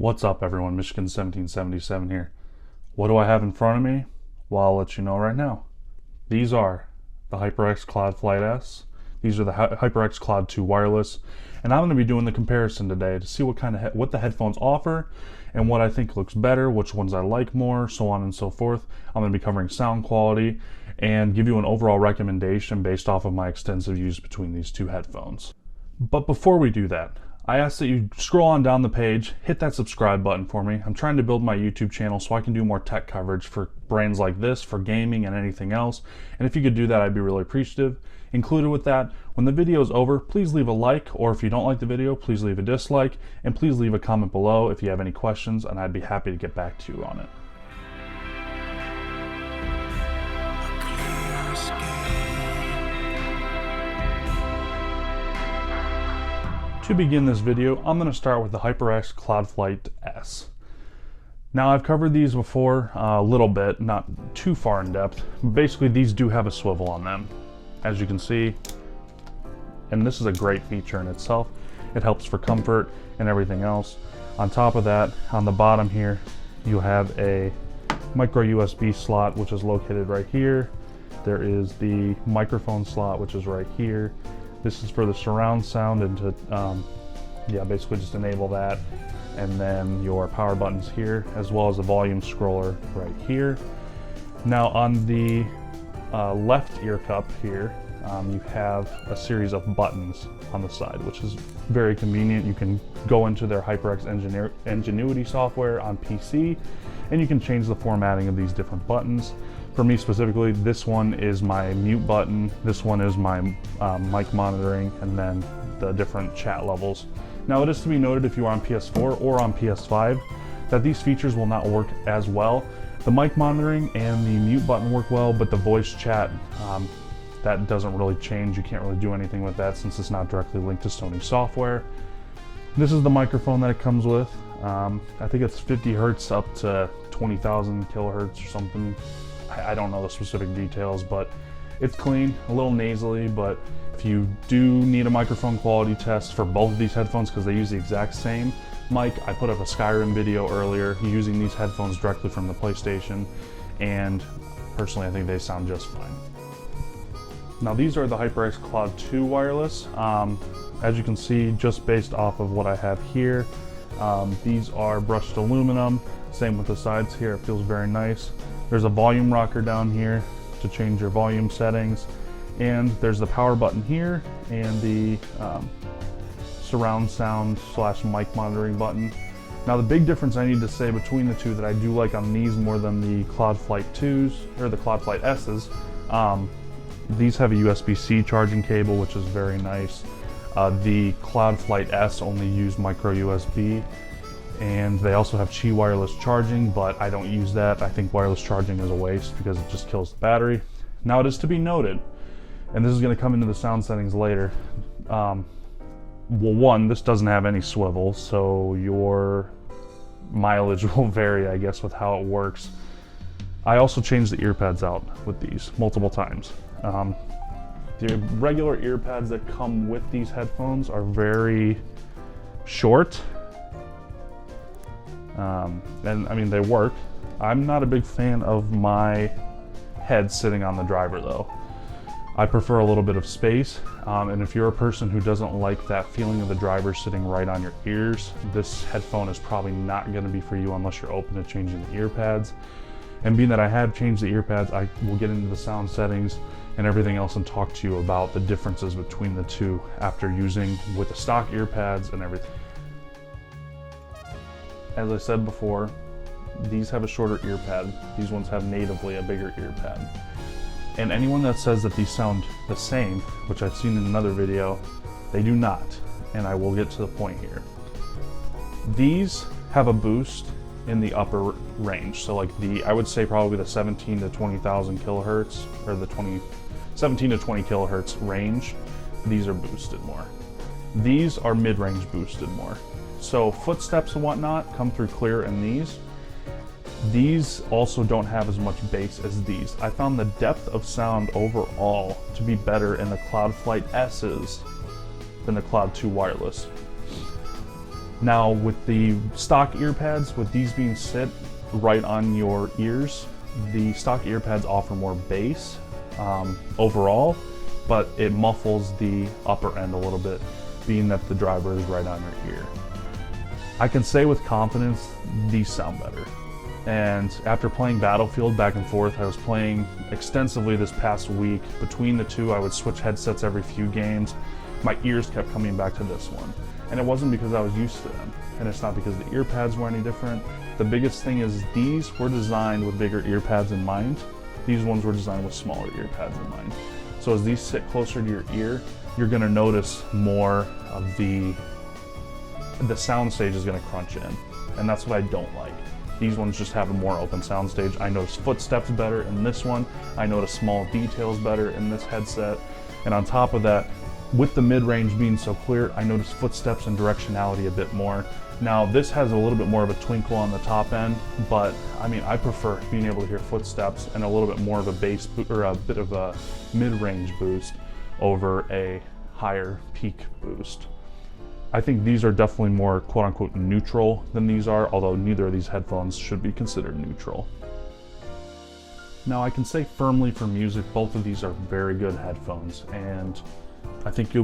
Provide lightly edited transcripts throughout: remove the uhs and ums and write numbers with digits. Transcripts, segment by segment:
What's up everyone, Michigan 1777 here. What do I have in front of me? Well, I'll let you know right now. These are the HyperX Cloud Flight S. These are the HyperX Cloud 2 wireless, and I'm going to be doing the comparison today to see what the headphones offer and what I think looks better, which ones I like more, so on and so forth. I'm going to be covering sound quality and give you an overall recommendation based off of my extensive use between these two headphones. But before we do that, I ask that you scroll on down the page, hit that subscribe button for me. I'm trying to build my YouTube channel so I can do more tech coverage for brands like this, for gaming and anything else. And if you could do that, I'd be really appreciative. Included with that, when the video is over, please leave a like, or if you don't like the video, please leave a dislike, and please leave a comment below if you have any questions, and I'd be happy to get back to you on it. To begin this video, I'm going to start with the HyperX Cloud Flight S. Now, I've covered these before a little bit, not too far in depth. Basically, these do have a swivel on them, as you can see, and this is a great feature in itself. It helps for comfort and everything else. On top of that, on the bottom here, you have a micro USB slot, which is located right here. There is the microphone slot, which is right here. This is for the surround sound and to, basically just enable that. And then your power buttons here, as well as the volume scroller right here. Now on the left ear cup here, you have a series of buttons on the side, which is very convenient. You can go into their HyperX Ingenuity software on PC, and you can change the formatting of these different buttons. For me specifically, this one is my mute button, this one is my mic monitoring, and then the different chat levels. Now, it is to be noted, if you are on PS4 or on PS5, that these features will not work as well. The mic monitoring and the mute button work well, but the voice chat, that doesn't really change. You can't really do anything with that since it's not directly linked to Sony software. This is the microphone that it comes with. I think it's 50 hertz up to 20,000 kilohertz or something. I don't know the specific details, but it's clean, a little nasally. But if you do need a microphone quality test for both of these headphones, because they use the exact same mic, I put up a Skyrim video earlier using these headphones directly from the PlayStation, and personally I think they sound just fine. Now, these are the HyperX Cloud 2 wireless. As you can see, just based off of what I have here, these are brushed aluminum. Same with the sides here, it feels very nice. There's a volume rocker down here to change your volume settings, and there's the power button here and the surround sound / mic monitoring button. Now, the big difference I need to say between the two that I do like on these more than the Cloud Flight 2s or the Cloud Flight S's, these have a USB-C charging cable, which is very nice. The Cloud Flight S only use micro USB, and they also have Qi wireless charging, but I don't use that. I think wireless charging is a waste because it just kills the battery. Now, it is to be noted, and this is going to come into the sound settings later, well, one, this doesn't have any swivel, so your mileage will vary, I guess, with how it works. I also changed the ear pads out with these multiple times. The regular ear pads that come with these headphones are very short. And I mean, they work. I'm not a big fan of my head sitting on the driver though. I prefer a little bit of space, and if you're a person who doesn't like that feeling of the driver sitting right on your ears, this headphone is probably not going to be for you unless you're open to changing the ear pads. And being that I have changed the ear pads, I will get into the sound settings and everything else and talk to you about the differences between the two after using with the stock ear pads and everything. As I said before, these have a shorter ear pad. These ones have natively a bigger ear pad. And anyone that says that these sound the same, which I've seen in another video, they do not. And I will get to the point here. These have a boost in the upper range. So like I would say probably the 17 to 20,000 kilohertz, or the 17 to 20 kilohertz range. These are boosted more. These are mid-range boosted more. So footsteps and whatnot come through clear in these. These also don't have as much bass as these. I found the depth of sound overall to be better in the Cloud Flight S's than the Cloud 2 wireless. Now with the stock ear pads, with these being sit right on your ears, the stock ear pads offer more bass overall, but it muffles the upper end a little bit, being that the driver is right on your ear. I can say with confidence, these sound better. And after playing Battlefield back and forth, I was playing extensively this past week. Between the two, I would switch headsets every few games. My ears kept coming back to this one. And it wasn't because I was used to them. And it's not because the ear pads were any different. The biggest thing is these were designed with bigger ear pads in mind. These ones were designed with smaller ear pads in mind. So as these sit closer to your ear, you're gonna notice more of the sound stage is gonna crunch in. And that's what I don't like. These ones just have a more open sound stage. I notice footsteps better in this one. I notice small details better in this headset. And on top of that, with the mid-range being so clear, I notice footsteps and directionality a bit more. Now this has a little bit more of a twinkle on the top end, but I mean, I prefer being able to hear footsteps and a little bit more of a bass or a bit of a mid-range boost over a higher peak boost. I think these are definitely more quote-unquote neutral than these are, although neither of these headphones should be considered neutral. Now I can say firmly for music, both of these are very good headphones, and I think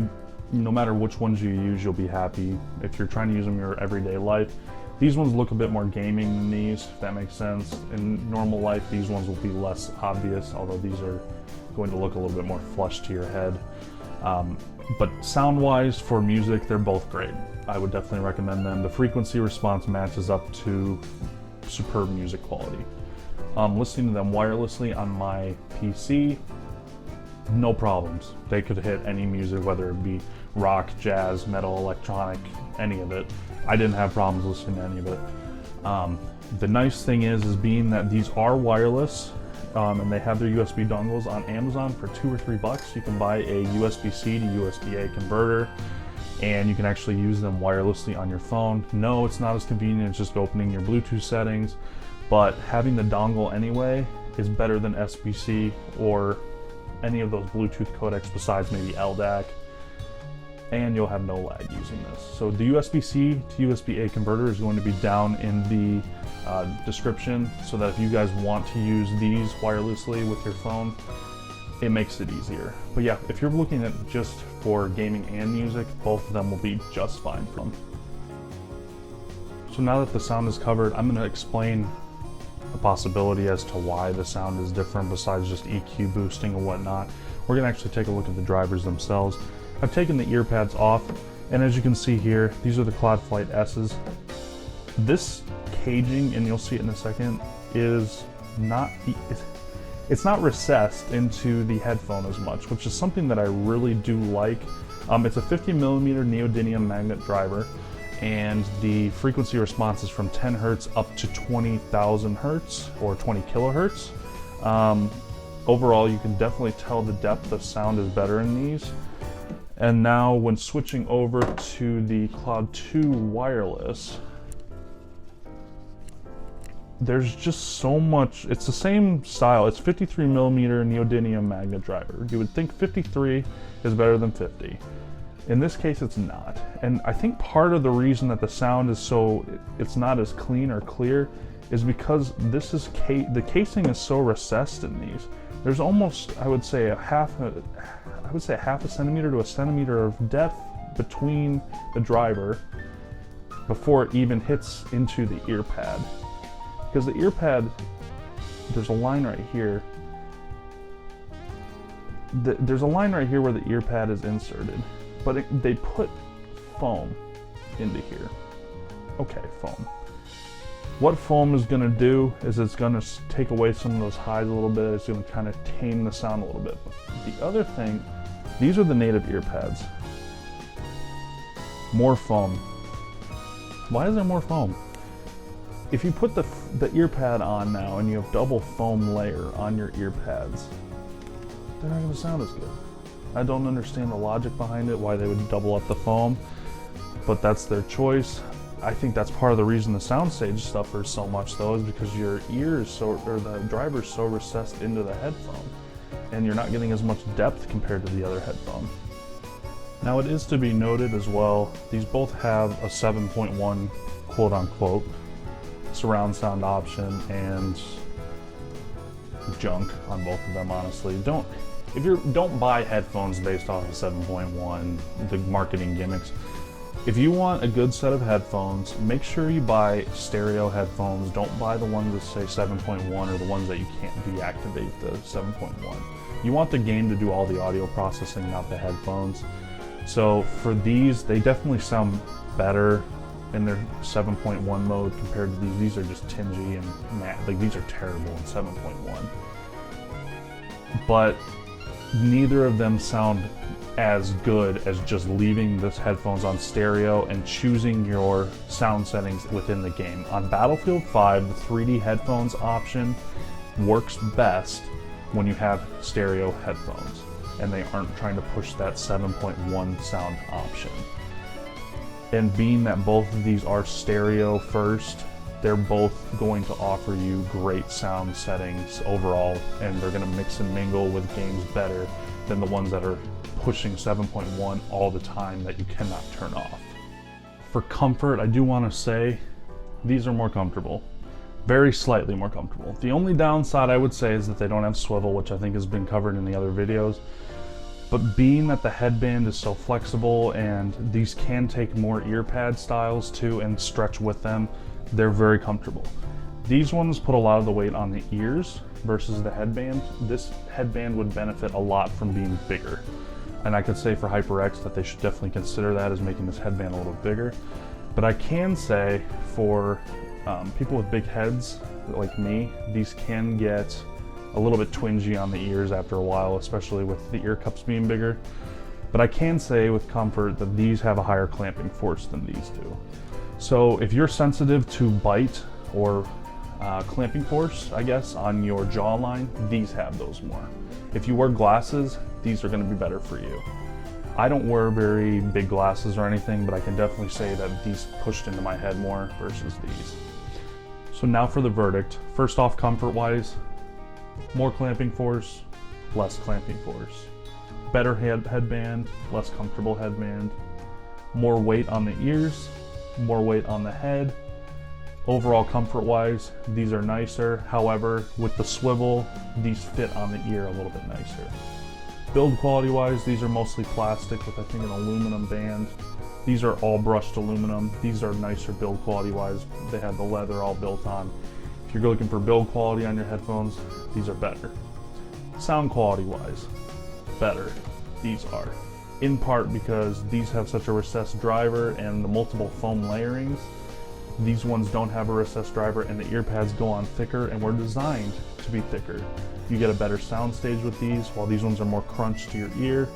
no matter which ones you use, you'll be happy. If you're trying to use them in your everyday life, these ones look a bit more gaming than these, if that makes sense. In normal life, these ones will be less obvious, although these are going to look a little bit more flush to your head. But sound-wise, for music, they're both great. I would definitely recommend them. The frequency response matches up to superb music quality. Listening to them wirelessly on my PC, no problems. They could hit any music, whether it be rock, jazz, metal, electronic, any of it. I didn't have problems listening to any of it. The nice thing is being that these are wireless, and they have their USB dongles on Amazon for $2 or $3. You can buy a USB-C to USB-A converter, and you can actually use them wirelessly on your phone. No, it's not as convenient as just opening your Bluetooth settings, but having the dongle anyway is better than SBC or any of those Bluetooth codecs besides maybe LDAC, and you'll have no lag using this. So the USB-C to USB-A converter is going to be down in the description, so that if you guys want to use these wirelessly with your phone, it makes it easier. But yeah, if you're looking at just for gaming and music, both of them will be just fine for them. So now that the sound is covered, I'm going to explain a possibility as to why the sound is different besides just EQ boosting and whatnot. We're going to actually take a look at the drivers themselves. I've taken the ear pads off, and as you can see here, these are the Cloudflight S's. This caging, and you'll see it in a second, is not, it's not recessed into the headphone as much, which is something that I really do like. It's a 50mm neodymium magnet driver, and the frequency response is from 10 Hertz up to 20,000 Hertz or 20 kilohertz. Overall, you can definitely tell the depth of sound is better in these. And now when switching over to the Cloud 2 wireless, there's just so much. It's the same style. It's 53mm neodymium magnet driver. You would think 53 is better than 50. In this case, it's not. And I think part of the reason that the sound is it's not as clean or clear is because this is the casing is so recessed in these. There's almost, I would say, half a centimeter to a centimeter of depth between the driver before it even hits into the ear pad. Because the ear pad, there's a line right here. There's a line right here where the ear pad is inserted, but they put foam into here. Okay, foam. What foam is going to do is it's going to take away some of those highs a little bit. It's going to kind of tame the sound a little bit. But the other thing, these are the native ear pads. More foam. Why is there more foam? If you put the ear pad on now and you have double foam layer on your ear pads, they're not going to sound as good. I don't understand the logic behind it, why they would double up the foam, but that's their choice. I think that's part of the reason the soundstage suffers so much though, is because your ears or the driver's so recessed into the headphone, and you're not getting as much depth compared to the other headphone. Now it is to be noted as well, these both have a 7.1 quote-unquote surround sound option, and junk on both of them, honestly. Don't buy headphones based off of 7.1, the marketing gimmicks. If you want a good set of headphones, make sure you buy stereo headphones. Don't buy the ones that say 7.1 or the ones that you can't deactivate the 7.1. You want the game to do all the audio processing, not the headphones. So for these, they definitely sound better in their 7.1 mode compared to these. These are just tingy and matte. Like, these are terrible in 7.1. But neither of them sound as good as just leaving this headphones on stereo and choosing your sound settings within the game. On Battlefield 5, the 3D headphones option works best when you have stereo headphones and they aren't trying to push that 7.1 sound option. And being that both of these are stereo first, they're both going to offer you great sound settings overall, and they're going to mix and mingle with games better than the ones that are pushing 7.1 all the time that you cannot turn off. For comfort, I do want to say these are more comfortable. Very slightly more comfortable. The only downside I would say is that they don't have swivel, which I think has been covered in the other videos. But being that the headband is so flexible and these can take more ear pad styles too and stretch with them, they're very comfortable. These ones put a lot of the weight on the ears versus the headband. This headband would benefit a lot from being bigger. And I could say for HyperX that they should definitely consider that as making this headband a little bigger. But I can say for people with big heads like me, these can get a little bit twingy on the ears after a while, especially with the ear cups being bigger. But I can say with comfort that these have a higher clamping force than these do. So if you're sensitive to bite or clamping force, I guess, on your jawline, these have those more. If you wear glasses, these are going to be better for you. I don't wear very big glasses or anything, but I can definitely say that these pushed into my head more versus these. So now for the verdict. First off, comfort-wise, more clamping force, less clamping force. Better headband, less comfortable headband. More weight on the ears, more weight on the head. Overall comfort-wise, these are nicer. However, with the swivel, these fit on the ear a little bit nicer. Build quality-wise, these are mostly plastic with, I think, an aluminum band. These are all brushed aluminum. These are nicer build quality-wise. They have the leather all built on. If you're looking for build quality on your headphones, these are better. Sound quality-wise, better. These are. In part because these have such a recessed driver and the multiple foam layerings. These ones don't have a recessed driver and the ear pads go on thicker and were designed to be thicker. You get a better sound stage with these, while these ones are more crunched to your ear.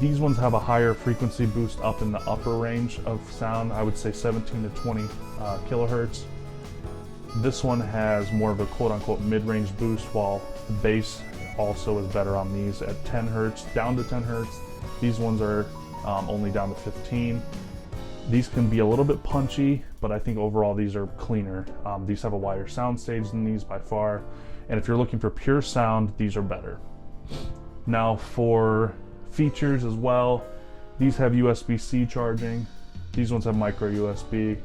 These ones have a higher frequency boost up in the upper range of sound, I would say 17 to 20 kilohertz. This one has more of a quote-unquote mid-range boost, while the bass also is better on these at 10 hertz, down to 10 hertz. These ones are only down to 15. These can be a little bit punchy, but I think overall these are cleaner. These have a wider sound stage than these by far. And if you're looking for pure sound, these are better. Now for features as well, these have USB-C charging. These ones have micro USB.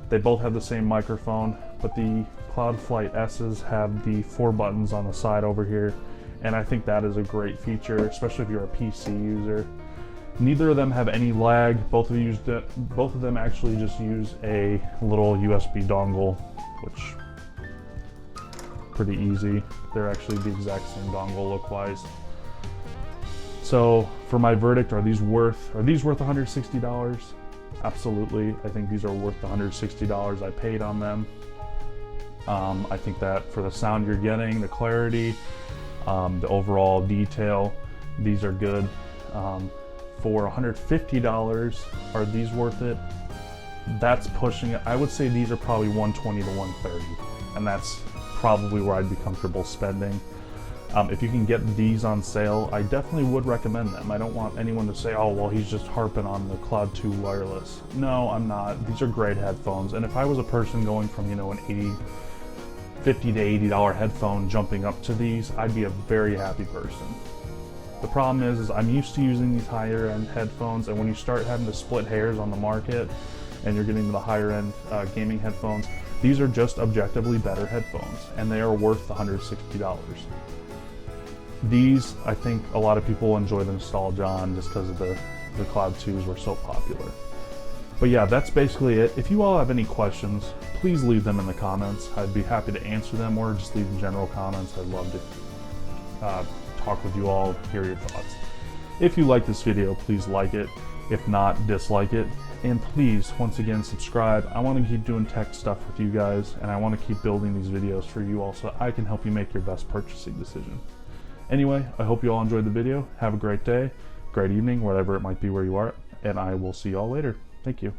They both have the same microphone, but the Cloudflight S's have the 4 buttons on the side over here. And I think that is a great feature, especially if you're a PC user. Neither of them have any lag. Both of them actually just use a little USB dongle, which pretty easy. They're actually the exact same dongle look-wise. So for my verdict, are these worth $160? Absolutely. I think these are worth the $160 I paid on them. I think that for the sound you're getting, the clarity, the overall detail, these are good. For $150, are these worth it? That's pushing it. I would say these are probably $120 to $130, and that's probably where I'd be comfortable spending. If you can get these on sale, I definitely would recommend them. I don't want anyone to say, oh, well, he's just harping on the Cloud 2 wireless. No, I'm not. These are great headphones, and if I was a person going from, an $50 to $80 headphone jumping up to these, I'd be a very happy person. The problem is I'm used to using these higher end headphones, and when you start having to split hairs on the market and you're getting to the higher end gaming headphones, these are just objectively better headphones, and they are worth $160. These, I think a lot of people enjoy the nostalgia on just because of the Cloud 2s were so popular. But yeah, that's basically it. If you all have any questions, please leave them in the comments. I'd be happy to answer them, or just leave general comments. I'd love to talk with you all, hear your thoughts. If you like this video, please like it. If not, dislike it. And please, once again, subscribe. I want to keep doing tech stuff with you guys, and I want to keep building these videos for you all so I can help you make your best purchasing decision. Anyway, I hope you all enjoyed the video. Have a great day, great evening, whatever it might be where you are, and I will see you all later. Thank you.